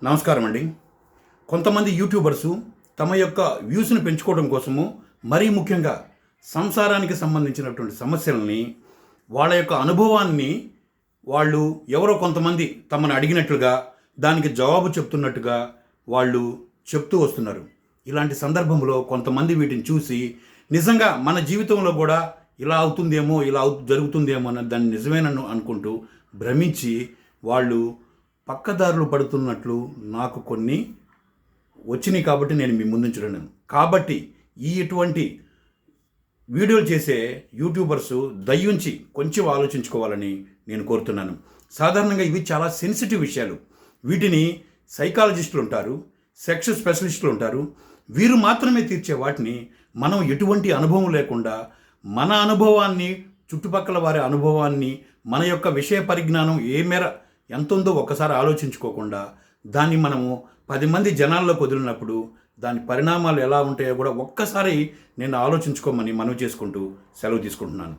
నమస్కారం అండి. కొంతమంది యూట్యూబర్సు తమ యొక్క వ్యూస్ని పెంచుకోవడం కోసము మరీ ముఖ్యంగా సంసారానికి సంబంధించినటువంటి సమస్యలని వాళ్ళ యొక్క అనుభవాన్ని వాళ్ళు ఎవరో కొంతమంది తమను అడిగినట్లుగా దానికి జవాబు చెప్తున్నట్టుగా వాళ్ళు చెప్తూ వస్తున్నారు. ఇలాంటి సందర్భంలో కొంతమంది వీటిని చూసి నిజంగా మన జీవితంలో కూడా ఇలా అవుతుందేమో, ఇలా జరుగుతుందేమో అని దాన్ని నిజమేనన్ను అనుకుంటూ భ్రమించి వాళ్ళు పక్కదారులు పడుతున్నట్లు నాకు కొన్ని వచ్చినాయి. కాబట్టి నేను మీ ముందుంచలేను. కాబట్టి ఇటువంటి వీడియోలు చేసే యూట్యూబర్సు దయ్యుంచి కొంచెం ఆలోచించుకోవాలని నేను కోరుతున్నాను. సాధారణంగా ఇవి చాలా సెన్సిటివ్ విషయాలు. వీటిని సైకాలజిస్టులు ఉంటారు, సెక్స్ స్పెషలిస్టులు ఉంటారు. వీరు మాత్రమే తీర్చే వాటిని మనం ఎటువంటి అనుభవం లేకుండా మన అనుభవాన్ని, చుట్టుపక్కల వారి అనుభవాన్ని, మన యొక్క విషయ పరిజ్ఞానం ఏ మేర ఎంత ఉందో ఒక్కసారి ఆలోచించుకోకుండా దాన్ని మనము 10 మంది జనాల్లో వదిలినప్పుడు దాని పరిణామాలు ఎలా ఉంటాయో కూడా ఒక్కసారి నేను ఆలోచించుకోమని మనవి చేసుకుంటూ సెలవు తీసుకుంటున్నాను.